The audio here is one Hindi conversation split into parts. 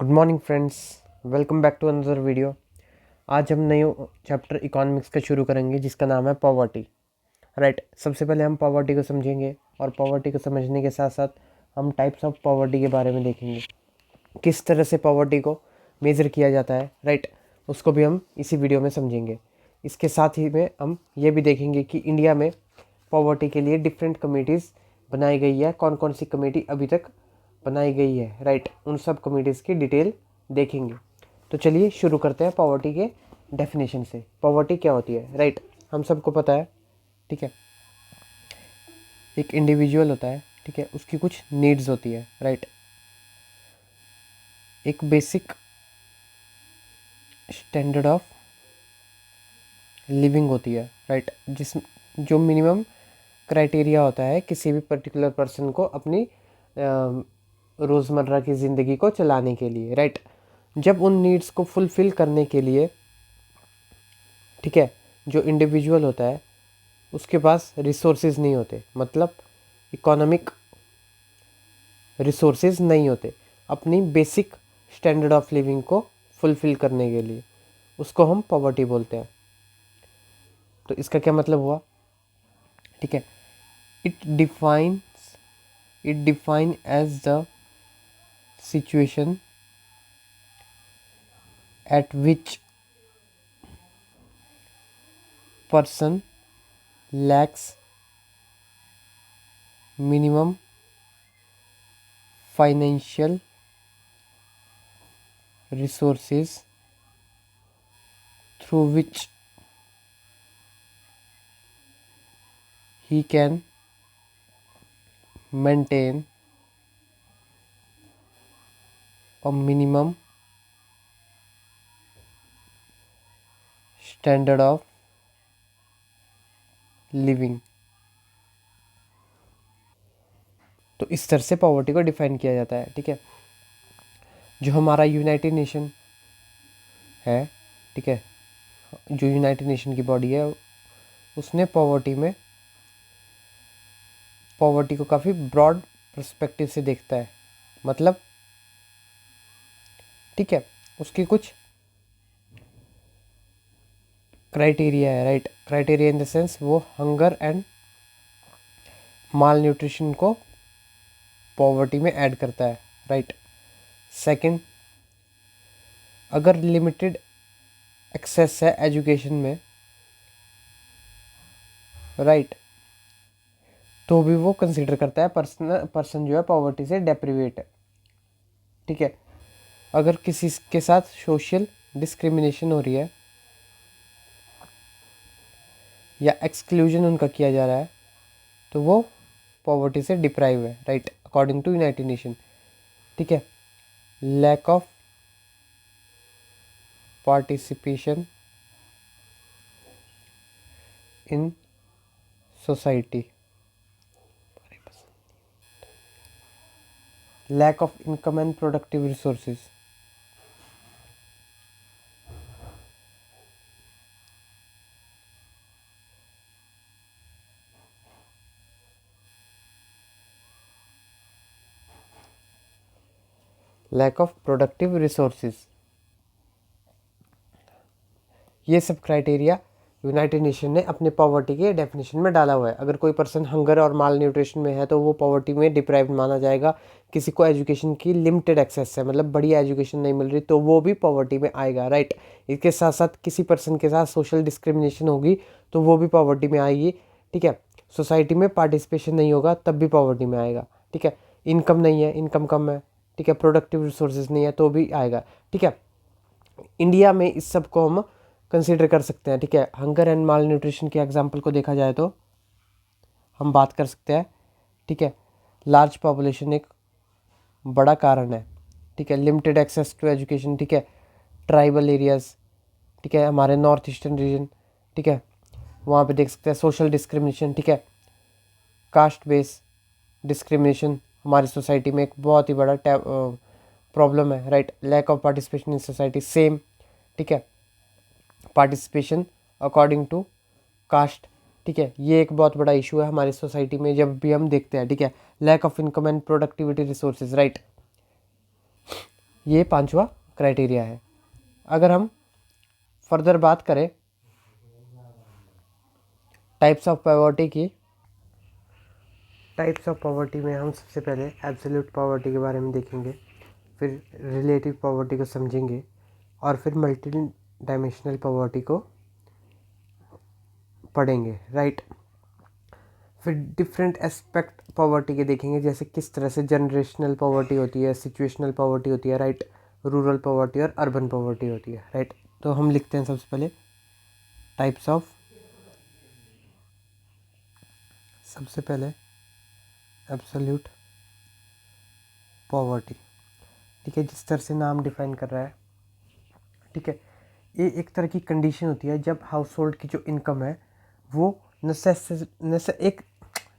Good morning friends, welcome back to another video. आज हम नए चैप्टर इकोनॉमिक्स का शुरू करेंगे जिसका नाम है पॉवर्टी। राइट, सबसे पहले हम पॉवर्टी को समझेंगे और पॉवर्टी को समझने के साथ साथ हम टाइप्स ऑफ पॉवर्टी के बारे में देखेंगे, किस तरह से पॉवर्टी को मेज़र किया जाता है। राइट, उसको भी हम इसी वीडियो में समझेंगे। इसके साथ ही में हम ये भी देखेंगे कि इंडिया में पॉवर्टी के लिए डिफरेंट कमेटीज़ बनाई गई है, कौन कौन सी कमेटी अभी तक बनाई गई है। राइट, उन सब कमेटीज़ की डिटेल देखेंगे। तो चलिए शुरू करते हैं पॉवर्टी के डेफिनेशन से। पॉवर्टी क्या होती है? राइट, हम सबको पता है, ठीक है। एक इंडिविजुअल होता है, ठीक है, उसकी कुछ नीड्स होती है। राइट, एक बेसिक स्टैंडर्ड ऑफ लिविंग होती है। राइट, जो मिनिमम क्राइटेरिया होता है किसी भी पर्टिकुलर पर्सन को अपनी रोज़मर्रा की ज़िंदगी को चलाने के लिए। राइट, जब उन नीड्स को फुलफ़िल करने के लिए, ठीक है, जो इंडिविजुअल होता है उसके पास रिसोर्सेज नहीं होते, मतलब इकोनॉमिक रिसोर्सेज नहीं होते अपनी बेसिक स्टैंडर्ड ऑफ लिविंग को फुलफ़िल करने के लिए, उसको हम पॉवर्टी बोलते हैं। तो इसका क्या मतलब हुआ? ठीक है, it define as the situation at which person lacks minimum financial resources through which he can maintain a minimum standard of living। तो इस तरह से पॉवर्टी को डिफाइन किया जाता है। ठीक है, जो हमारा यूनाइटेड नेशन है, ठीक है, जो यूनाइटेड नेशन की बॉडी है, उसने पॉवर्टी को काफ़ी ब्रॉड पर्सपेक्टिव से देखता है। मतलब, ठीक है, उसकी कुछ क्राइटेरिया है। Right, criteria in the sense वो हंगर एंड माल न्यूट्रिशन को पॉवर्टी में ऐड करता है। राइट, सेकंड, अगर लिमिटेड एक्सेस है एजुकेशन में, राइट, तो भी वो कंसिडर करता है पर्सन जो है पॉवर्टी से डेप्रिवेट है। ठीक है, अगर किसी के साथ सोशल डिस्क्रिमिनेशन हो रही है या एक्सक्लूजन उनका किया जा रहा है, तो वो पॉवर्टी से डिप्राइव है। Right, according to United Nation. ठीक है, lack of participation in society, lack of income and productive resources, lack of productive resources, ये सब क्राइटेरिया यूनाइटेड नेशन ने अपने पॉवर्टी के डेफिनेशन में डाला हुआ है। अगर कोई पर्सन हंगर और माल न्यूट्रिशन में है तो वो पॉवर्टी में डिप्राइव्ड माना जाएगा। किसी को एजुकेशन की लिमिटेड एक्सेस है, मतलब बढ़िया एजुकेशन नहीं मिल रही, तो वो भी पॉवर्टी में आएगा। राइट, इसके साथ साथ किसी पर्सन के साथ सोशल डिस्क्रिमिनेशन होगी तो वो भी पॉवर्टी में आएगी। ठीक है, सोसाइटी में पार्टिसिपेशन नहीं होगा तब भी पॉवर्टी में आएगा। ठीक है, इनकम नहीं है, इनकम कम है, ठीक है, प्रोडक्टिव रिसोर्सेज नहीं है तो भी आएगा। ठीक है, इंडिया में इस सब को हम कंसिडर कर सकते हैं। ठीक है, हंगर एंड माल न्यूट्रिशन के एग्जांपल को देखा जाए तो हम बात कर सकते हैं। ठीक है, लार्ज पॉपुलेशन एक बड़ा कारण है। ठीक है, लिमिटेड एक्सेस टू एजुकेशन, ठीक है, ट्राइबल एरियाज़, ठीक है, हमारे नॉर्थ ईस्टर्न रीजन, ठीक है, वहाँ पे देख सकते हैं सोशल डिस्क्रिमिनेशन। ठीक है, कास्ट बेस डिस्क्रिमिनेशन हमारी सोसाइटी में एक बहुत ही बड़ा प्रॉब्लम है। Right, lack of participation in society, same. ठीक है, पार्टिसिपेशन अकॉर्डिंग टू कास्ट, ठीक है, ये एक बहुत बड़ा इशू है हमारी सोसाइटी में जब भी हम देखते हैं। ठीक है, lack of income and productivity resources, right, ये पांचवा क्राइटेरिया है। अगर हम फर्दर बात करें टाइप्स ऑफ पॉवर्टी की, टाइप्स ऑफ पॉवर्टी में हम सबसे पहले एब्सोल्यूट पॉवर्टी के बारे में देखेंगे, फिर रिलेटिव पॉवर्टी को समझेंगे और फिर मल्टी डायमेंशनल पॉवर्टी को पढ़ेंगे, राइट। फिर डिफरेंट एस्पेक्ट पॉवर्टी के देखेंगे, जैसे किस तरह से जनरेशनल पॉवर्टी होती है, सिचुएशनल पॉवर्टी होती है, राइट, रूरल पॉवर्टी और अर्बन पॉवर्टी होती है, राइट। तो हम लिखते हैं सबसे पहले टाइप्स ऑफ, सबसे पहले एब्सोल्यूट पॉवर्टी, ठीक है, जिस तरह से नाम डिफाइन कर रहा है, ठीक है। ये एक तरह की कंडीशन होती है जब हाउस होल्ड की जो इनकम है वो एक,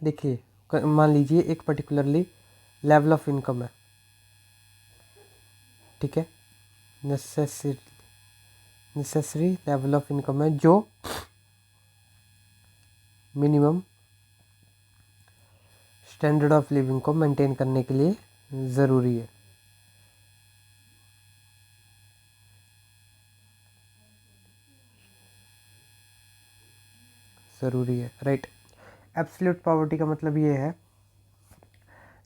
देखिए मान लीजिए एक पर्टिकुलरली लेवल ऑफ इनकम है, ठीक है, नेसेसरी लेवल ऑफ इनकम है जो मिनिमम स्टैंडर्ड ऑफ लिविंग को मेंटेन करने के लिए ज़रूरी है, राइट। एब्सोल्यूट पॉवर्टी का मतलब ये है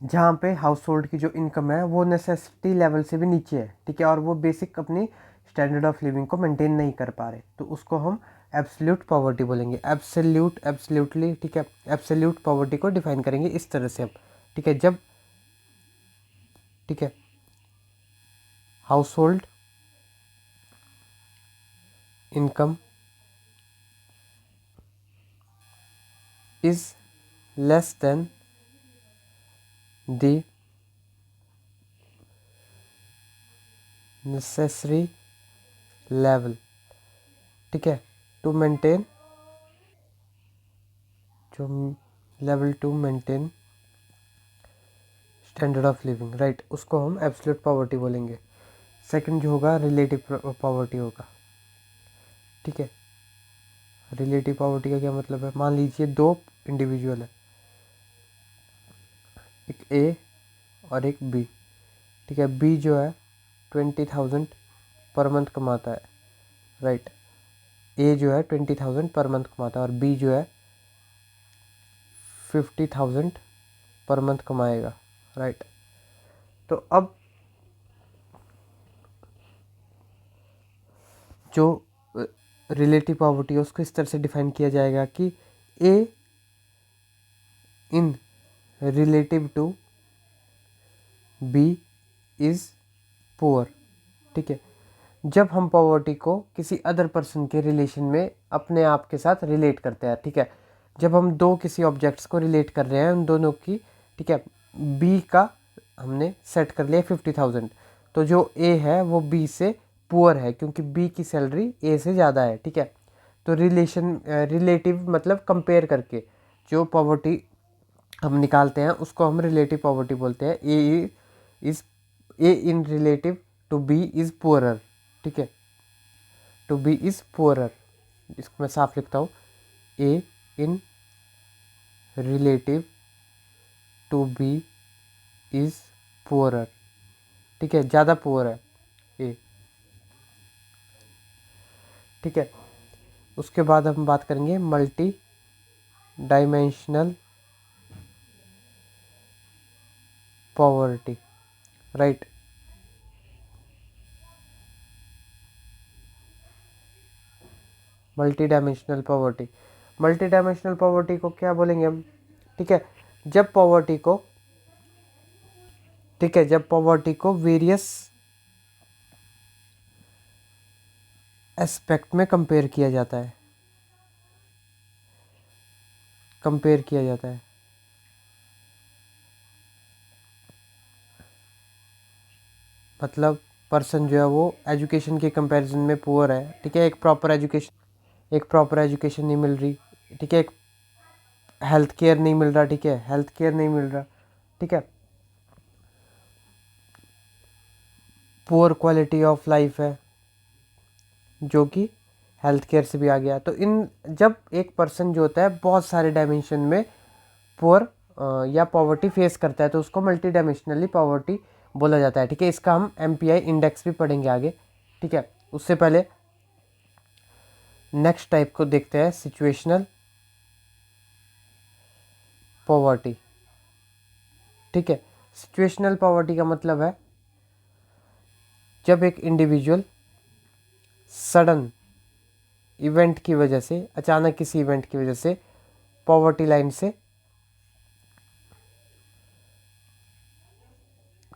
जहाँ पे हाउस होल्ड की जो इनकम है वो नेसेसिटी लेवल से भी नीचे है, ठीक है, और वो बेसिक अपनी स्टैंडर्ड ऑफ लिविंग को मेंटेन नहीं कर पा रहे, तो उसको हम एब्सोल्यूट पॉवर्टी बोलेंगे। एब्सोल्यूटली, ठीक है, एब्सोल्यूट पॉवर्टी को डिफाइन करेंगे इस तरह से हम, ठीक है, जब, ठीक है, household income is less than the necessary level, ठीक है, टू मेंटेन, जो level to maintain standard of living, right, उसको हम एब्सोल्यूट पॉवर्टी बोलेंगे। सेकंड जो होगा रिलेटिव पॉवर्टी होगा, ठीक है। रिलेटिव पॉवर्टी का क्या मतलब है, मान लीजिए दो इंडिविजुअल है, एक ए और एक बी, ठीक है, बी जो है 20,000 पर मंथ कमाता है, राइट, ए जो है 20,000 पर मंथ कमाता है और बी जो है 50,000 पर मंथ कमाएगा, राइट। तो अब जो रिलेटिव पॉवर्टी है उसको इस तरह से डिफाइन किया जाएगा कि A in relative to B is poor, ठीक है। जब हम पॉवर्टी को किसी अदर पर्सन के रिलेशन में अपने आप के साथ रिलेट करते हैं, ठीक है, जब हम दो किसी ऑब्जेक्ट्स को रिलेट कर रहे हैं उन दोनों की, ठीक है, बी का हमने सेट कर लिया 50,000, तो जो ए है वो बी से पुअर है क्योंकि बी की सैलरी ए से ज़्यादा है, ठीक है। तो रिलेटिव मतलब कंपेयर करके जो पॉवर्टी हम निकालते हैं उसको हम रिलेटिव पॉवर्टी बोलते हैं। A in relative to B is poorer, ठीक है, टू बी इज़ पुअरर, इसको मैं साफ लिखता हूँ, A in relative to B is poorer, ठीक है, ज़्यादा पुअर है ए, ठीक है। उसके बाद हम बात करेंगे multi dimensional poverty, right. Multi dimensional poverty को क्या बोलेंगे हम, ठीक है, जब पॉवर्टी को, ठीक है, जब पॉवर्टी को वेरियस एस्पेक्ट में कंपेयर किया जाता है, मतलब पर्सन जो है वो एजुकेशन के कंपैरिजन में पुअर है, ठीक है, एक प्रॉपर एजुकेशन नहीं मिल रही, ठीक है, एक हेल्थ केयर नहीं मिल रहा, ठीक है, पुअर क्वालिटी ऑफ लाइफ है जो कि हेल्थ केयर से भी आ गया। तो इन जब एक पर्सन जो होता है बहुत सारे डायमेंशन में पुअर या पॉवर्टी फेस करता है तो उसको मल्टी डायमेंशनली पॉवर्टी बोला जाता है। ठीक है, इसका हम MPI इंडेक्स भी पढ़ेंगे आगे। ठीक है, उससे पहले नेक्स्ट टाइप को देखते हैं, सिचुएशनल पॉवर्टी। ठीक है, सिचुएशनल पॉवर्टी का मतलब है जब एक इंडिविजुअल सडन इवेंट की वजह से, अचानक किसी इवेंट की वजह से पॉवर्टी लाइन से,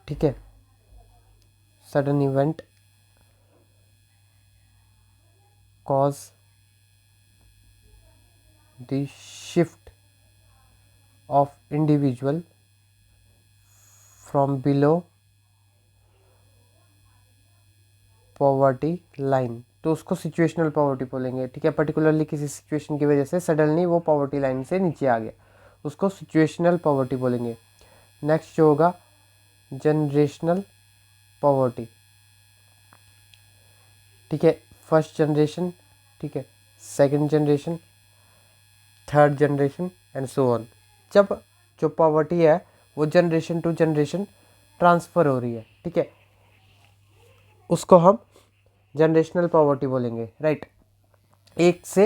ठीक है, sudden event cause the shift of individual from below poverty line, तो उसको सिचुएशनल पॉवर्टी बोलेंगे। ठीक है, पर्टिकुलरली किसी सिचुएशन की वजह से सडनली वो पॉवर्टी लाइन से नीचे आ गया, उसको सिचुएशनल पॉवर्टी बोलेंगे। नेक्स्ट जो होगा जनरेशनल पॉवर्टी। ठीक है, फर्स्ट जनरेशन, ठीक है, second generation, third generation and so on. जब जो पॉवर्टी है वो जनरेशन टू जनरेशन ट्रांसफ़र हो रही है, ठीक है, उसको हम जनरेशनल पॉवर्टी बोलेंगे। राइट, एक से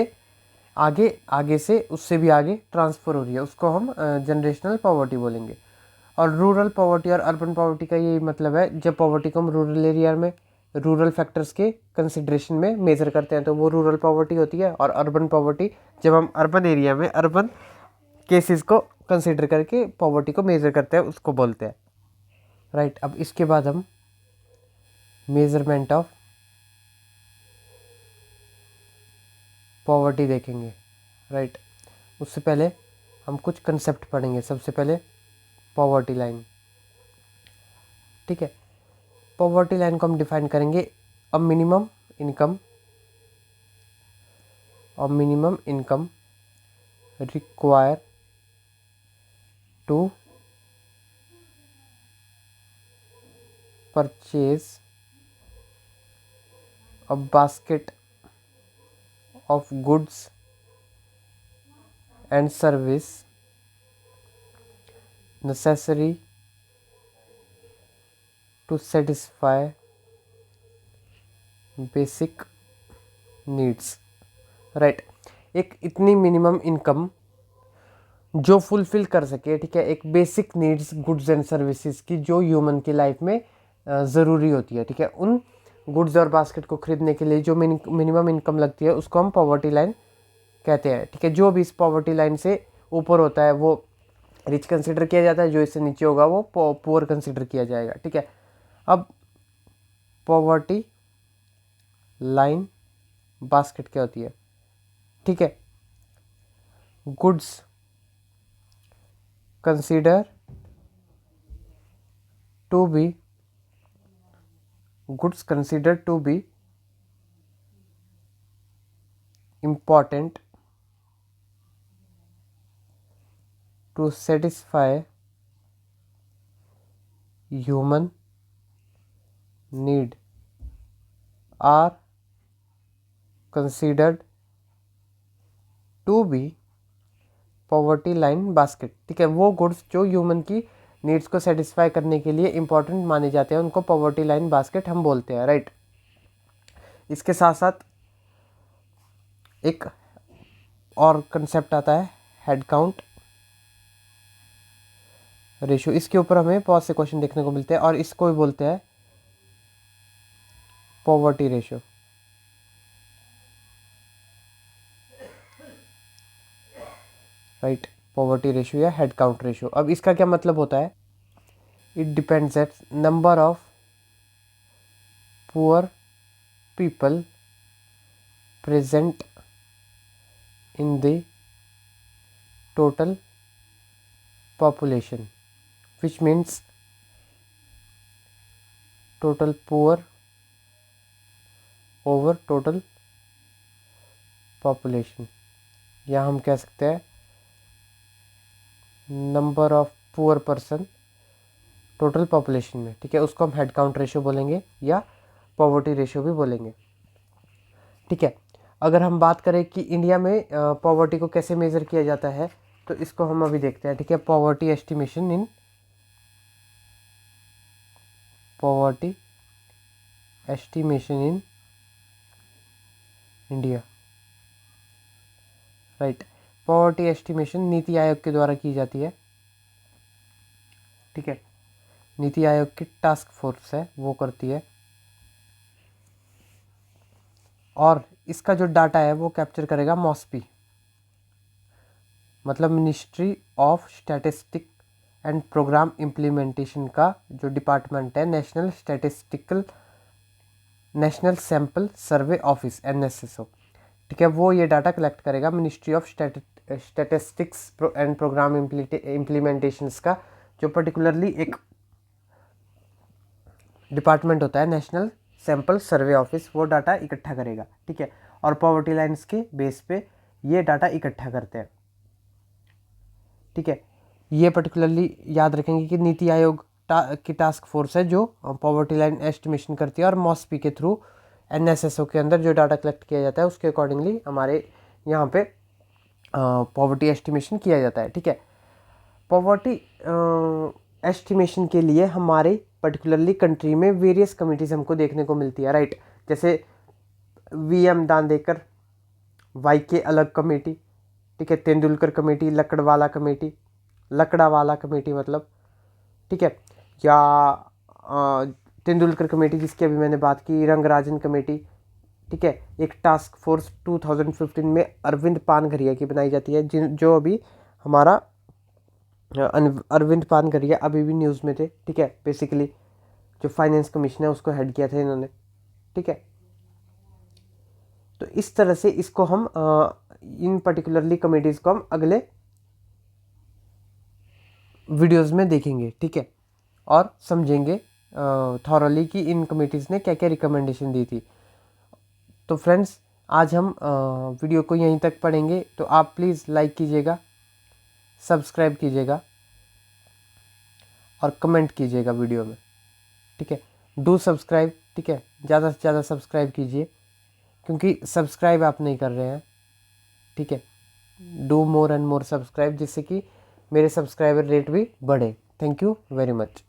आगे, आगे से उससे भी आगे ट्रांसफ़र हो रही है, उसको हम जनरेशनल पॉवर्टी बोलेंगे। और रूरल पॉवर्टी और अर्बन पॉवर्टी का यही मतलब है, जब पॉवर्टी को हम रूरल एरिया में रूरल फैक्टर्स के कंसिड्रेशन में मेज़र करते हैं तो वो रूरल पॉवर्टी होती है, और अर्बन पॉवर्टी जब हम अर्बन एरिया में अर्बन केसेस को कंसिडर करके पॉवर्टी को मेज़र करते हैं उसको बोलते हैं। राइट, अब इसके बाद हम मेज़रमेंट ऑफ पॉवर्टी देखेंगे। राइट, उससे पहले हम कुछ कंसेप्ट पढ़ेंगे। सबसे पहले पॉवर्टी लाइन। ठीक है, पॉवर्टी लाइन को हम डिफाइन करेंगे, a minimum income require to purchase a basket of goods and service necessary to satisfy basic needs। Right, एक इतनी मिनिमम इनकम जो फुलफिल कर सके, ठीक है, एक basic needs goods and services की जो ह्यूमन की लाइफ में ज़रूरी होती है। ठीक है, उन गुड्स और बास्केट को खरीदने के लिए जो मिनिमम इनकम लगती है उसको हम पॉवर्टी लाइन कहते हैं। ठीक है, जो भी इस पॉवर्टी लाइन से ऊपर होता है वो रिच कंसिडर किया जाता है, जो इससे नीचे होगा वो पुअर कंसिडर किया जाएगा। ठीक है, अब पॉवर्टी लाइन बास्केट क्या होती है? ठीक है, goods consider to be important to satisfy human need are considered to be poverty line basket. ठीक है, वो गुड्स जो ह्यूमन की नीड्स को सेटिस्फाई करने के लिए इंपॉर्टेंट माने जाते हैं उनको पॉवर्टी लाइन बास्केट हम बोलते हैं। राइट, इसके साथ साथ एक और कंसेप्ट आता है हेड काउंट रेशियो। इसके ऊपर हमें बहुत से क्वेश्चन देखने को मिलते हैं और इसको भी बोलते हैं poverty ratio. Right, poverty ratio या हेड काउंट रेशियो। अब इसका क्या मतलब होता है? It depends at number of poor people present in the total population, which means total poor over total population, या हम कह सकते हैं number of poor person total population में। ठीक है, उसको हम हेड काउंट रेशियो बोलेंगे या पॉवर्टी रेशियो भी बोलेंगे। ठीक है, अगर हम बात करें कि इंडिया में पॉवर्टी को कैसे मेज़र किया जाता है तो इसको हम अभी देखते हैं। ठीक है, poverty estimation in poverty estimation in India, right. Poverty estimation NITI Aayog के द्वारा की जाती है, ठीक है। नीति आयोग की टास्क फोर्स है वो करती है, और इसका जो डाटा है वो कैप्चर करेगा मॉस्पी, मतलब ministry of statistic and programme implementation का जो डिपार्टमेंट है, national sample survey office NSSO, ठीक है, वो ये डाटा कलेक्ट करेगा ministry of statistics and programme implementations का जो पर्टिकुलरली एक डिपार्टमेंट होता है, नेशनल सैंपल सर्वे ऑफिस, वो डाटा इकट्ठा करेगा, ठीक है। और पॉवर्टी लाइन्स के बेस पे ये डाटा इकट्ठा करते हैं, ठीक है। ये पर्टिकुलरली याद रखेंगे कि नीति आयोग की टास्क फोर्स है जो पॉवर्टी लाइन एस्टिमेशन करती है, और मॉस्पी के थ्रू NSSO के अंदर जो डाटा कलेक्ट किया जाता है उसके अकॉर्डिंगली हमारे यहाँ पे पॉवर्टी एस्टिमेशन किया जाता है, ठीक है। पॉवर्टी एस्टिमेशन के लिए हमारे पर्टिकुलरली कंट्री में वेरियस कमिटीज़ हमको देखने को मिलती है, राइट। जैसे VM दांदेकर, YK अलग कमेटी, ठीक है, तेंदुलकर कमेटी, लकड़ावाला कमेटी मतलब, ठीक है, या तेंदुलकर कमेटी जिसकी अभी मैंने बात की, रंगराजन कमेटी, ठीक है। एक टास्क फोर्स 2015 में अरविंद पानघरिया की बनाई जाती है, जो अभी हमारा अरविंद पानघरिया अभी भी न्यूज़ में थे, ठीक है। बेसिकली जो फाइनेंस कमीशन है उसको हेड किया था इन्होंने, ठीक है। तो इस तरह से इसको हम इन पर्टिकुलरली कमेटीज़ को हम अगले वीडियोस में देखेंगे, ठीक है, और समझेंगे थॉरली कि इन कमेटीज़ ने क्या क्या रिकमेंडेशन दी थी। तो फ्रेंड्स, आज हम वीडियो को यहीं तक पढ़ेंगे, तो आप प्लीज़ लाइक कीजिएगा, सब्सक्राइब कीजिएगा और कमेंट कीजिएगा वीडियो में, ठीक है। डू सब्सक्राइब, ठीक है, ज़्यादा से ज़्यादा सब्सक्राइब कीजिए, क्योंकि सब्सक्राइब आप नहीं कर रहे हैं, ठीक है। Do more and more subscribe, जिससे कि मेरे सब्सक्राइबर रेट भी बढ़े। Thank you very much.